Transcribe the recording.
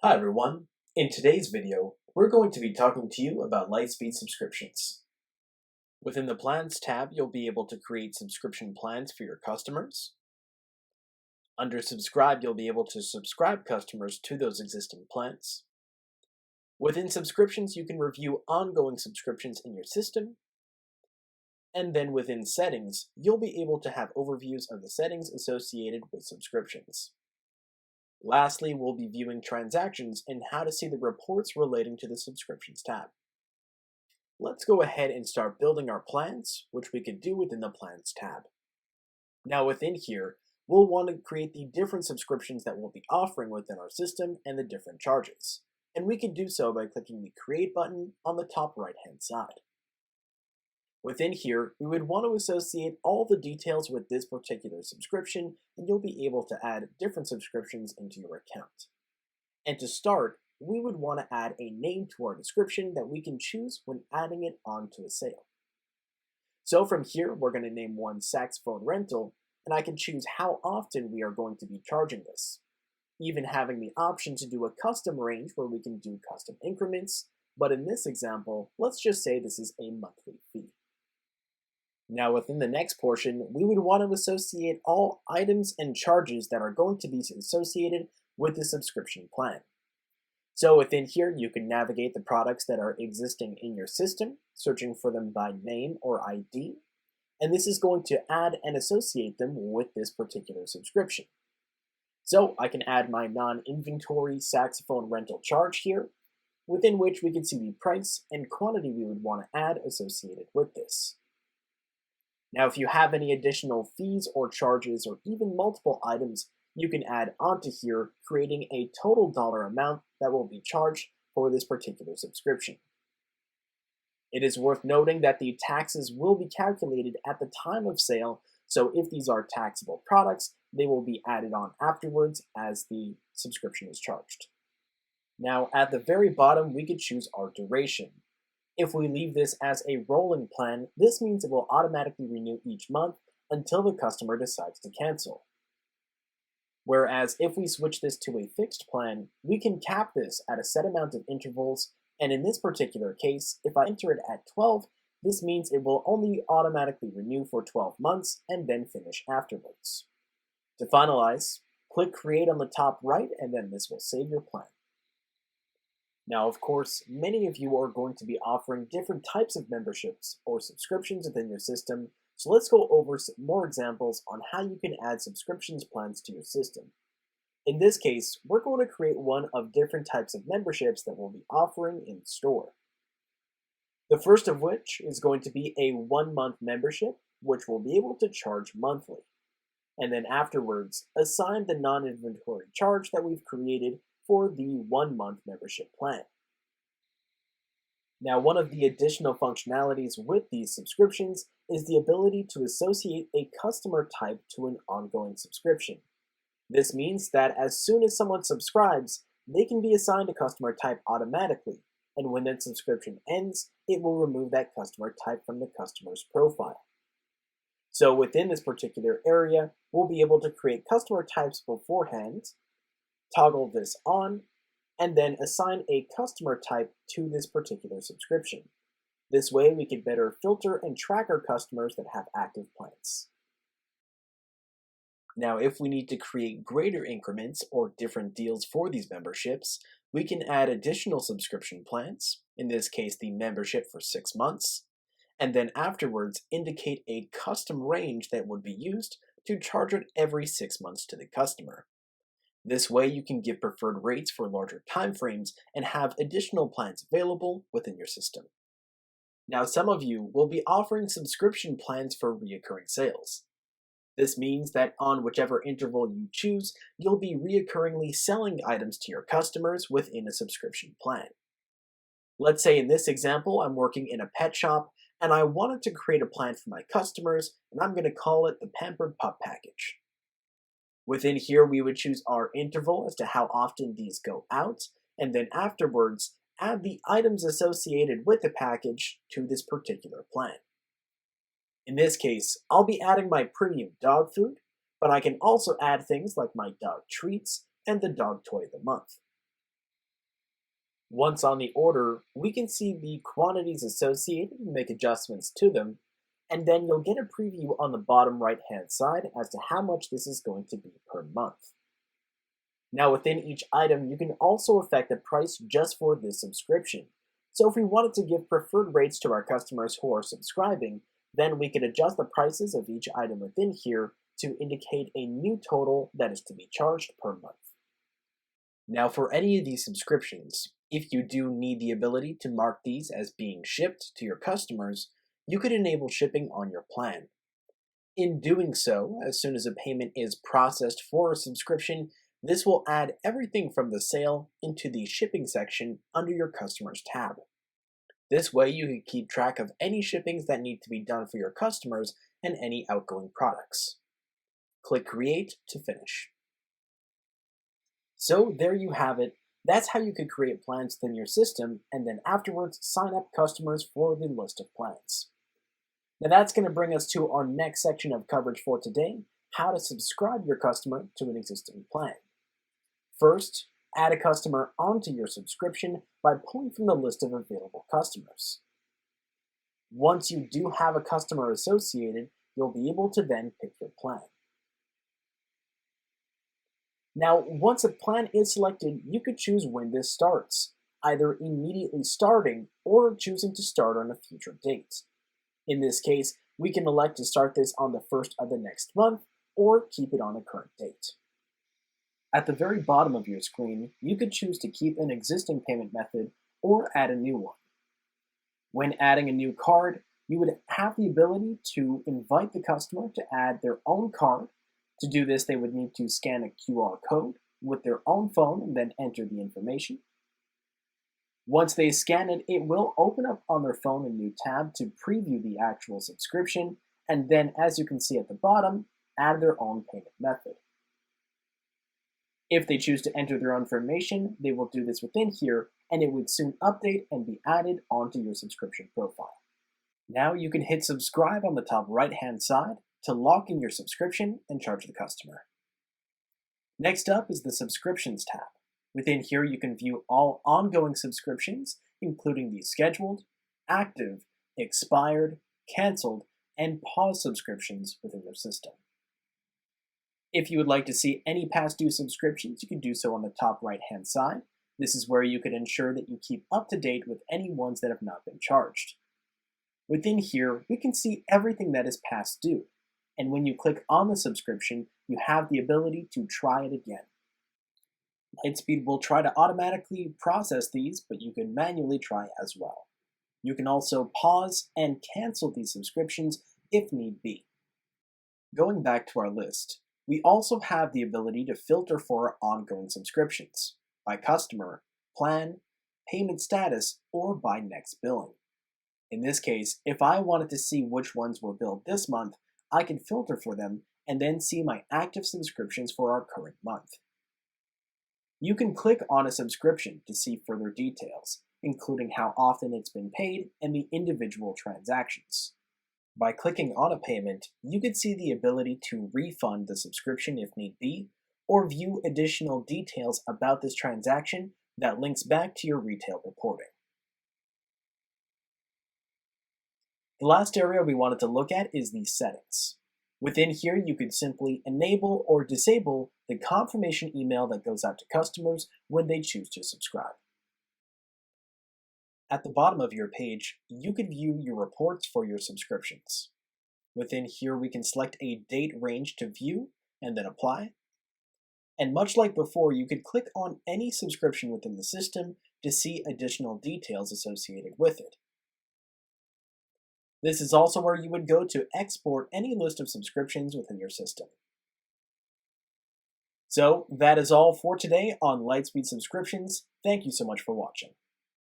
Hi everyone. In today's video, we're going to be talking to you about Lightspeed subscriptions. Within the Plans tab, you'll be able to create subscription plans for your customers. Under Subscribe, you'll be able to subscribe customers to those existing plans. Within Subscriptions, you can review ongoing subscriptions in your system. And then within Settings, you'll be able to have overviews of the settings associated with subscriptions. Lastly, we'll be viewing transactions and how to see the reports relating to the Subscriptions tab. Let's go ahead and start building our plans, which we could do within the Plans tab. Now within here, we'll want to create the different subscriptions that we'll be offering within our system and the different charges. And we can do so by clicking the Create button on the top right-hand side. Within here, we would want to associate all the details with this particular subscription, and you'll be able to add different subscriptions into your account. And to start, we would want to add a name to our description that we can choose when adding it onto a sale. So from here, we're going to name one saxophone rental, and I can choose how often we are going to be charging this. Even having the option to do a custom range where we can do custom increments, but in this example, let's just say this is a monthly fee. Now within the next portion, we would want to associate all items and charges that are going to be associated with the subscription plan. So within here, you can navigate the products that are existing in your system, searching for them by name or ID, and this is going to add and associate them with this particular subscription. So I can add my non-inventory saxophone rental charge here, within which we can see the price and quantity we would want to add associated with this. Now, if you have any additional fees or charges or even multiple items, you can add onto here, creating a total dollar amount that will be charged for this particular subscription. It is worth noting that the taxes will be calculated at the time of sale, so if these are taxable products, they will be added on afterwards as the subscription is charged. Now, at the very bottom, we could choose our duration. If we leave this as a rolling plan, this means it will automatically renew each month until the customer decides to cancel. Whereas if we switch this to a fixed plan, we can cap this at a set amount of intervals, and in this particular case, if I enter it at 12, this means it will only automatically renew for 12 months and then finish afterwards. To finalize, click Create on the top right, and then this will save your plan. Now, of course, many of you are going to be offering different types of memberships or subscriptions within your system, so let's go over some more examples on how you can add subscriptions plans to your system. In this case, we're going to create one of different types of memberships that we'll be offering in store. The first of which is going to be a 1-month membership, which we'll be able to charge monthly. And then afterwards, assign the non-inventory charge that we've created for the 1-month membership plan. Now, one of the additional functionalities with these subscriptions is the ability to associate a customer type to an ongoing subscription. This means that as soon as someone subscribes, they can be assigned a customer type automatically, and when that subscription ends, it will remove that customer type from the customer's profile. So within this particular area, we'll be able to create customer types beforehand, toggle this on, and then assign a customer type to this particular subscription. This way we can better filter and track our customers that have active plans. Now, if we need to create greater increments or different deals for these memberships, we can add additional subscription plans, in this case the membership for 6 months, and then afterwards indicate a custom range that would be used to charge it every 6 months to the customer. This way you can give preferred rates for larger timeframes and have additional plans available within your system. Now, some of you will be offering subscription plans for reoccurring sales. This means that on whichever interval you choose, you'll be reoccurringly selling items to your customers within a subscription plan. Let's say in this example, I'm working in a pet shop and I wanted to create a plan for my customers, and I'm going to call it the Pampered Pup Package. Within here, we would choose our interval as to how often these go out, and then afterwards, add the items associated with the package to this particular plan. In this case, I'll be adding my premium dog food, but I can also add things like my dog treats and the dog toy of the month. Once on the order, we can see the quantities associated and make adjustments to them, and then you'll get a preview on the bottom right hand side as to how much this is going to be per month. Now within each item, you can also affect the price just for this subscription. So if we wanted to give preferred rates to our customers who are subscribing, then we could adjust the prices of each item within here to indicate a new total that is to be charged per month. Now for any of these subscriptions, if you do need the ability to mark these as being shipped to your customers, you could enable shipping on your plan. In doing so, as soon as a payment is processed for a subscription, this will add everything from the sale into the shipping section under your customers tab. This way you can keep track of any shippings that need to be done for your customers and any outgoing products. Click Create to finish. So there you have it. That's how you could create plans within your system and then afterwards sign up customers for the list of plans. Now that's going to bring us to our next section of coverage for today, how to subscribe your customer to an existing plan. First, add a customer onto your subscription by pulling from the list of available customers. Once you do have a customer associated, you'll be able to then pick your plan. Now, once a plan is selected, you could choose when this starts, either immediately starting or choosing to start on a future date. In this case, we can elect to start this on the first of the next month or keep it on a current date. At the very bottom of your screen, you could choose to keep an existing payment method or add a new one. When adding a new card, you would have the ability to invite the customer to add their own card. To do this, they would need to scan a QR code with their own phone and then enter the information. Once they scan it, it will open up on their phone a new tab to preview the actual subscription, and then, as you can see at the bottom, add their own payment method. If they choose to enter their own information, they will do this within here, and it would soon update and be added onto your subscription profile. Now you can hit subscribe on the top right-hand side to lock in your subscription and charge the customer. Next up is the Subscriptions tab. Within here, you can view all ongoing subscriptions, including the scheduled, active, expired, canceled, and paused subscriptions within your system. If you would like to see any past due subscriptions, you can do so on the top right-hand side. This is where you can ensure that you keep up to date with any ones that have not been charged. Within here, we can see everything that is past due, and when you click on the subscription, you have the ability to try it again. Lightspeed will try to automatically process these, but you can manually try as well. You can also pause and cancel these subscriptions if need be. Going back to our list, we also have the ability to filter for ongoing subscriptions by customer, plan, payment status, or by next billing. In this case, if I wanted to see which ones were billed this month, I can filter for them and then see my active subscriptions for our current month. You can click on a subscription to see further details, including how often it's been paid and the individual transactions. By clicking on a payment, you can see the ability to refund the subscription if need be, or view additional details about this transaction that links back to your retail reporting. The last area we wanted to look at is the settings. Within here, you could simply enable or disable the confirmation email that goes out to customers when they choose to subscribe. At the bottom of your page, you can view your reports for your subscriptions. Within here, we can select a date range to view and then apply. And much like before, you could click on any subscription within the system to see additional details associated with it. This is also where you would go to export any list of subscriptions within your system. So that is all for today on Lightspeed subscriptions. Thank you so much for watching.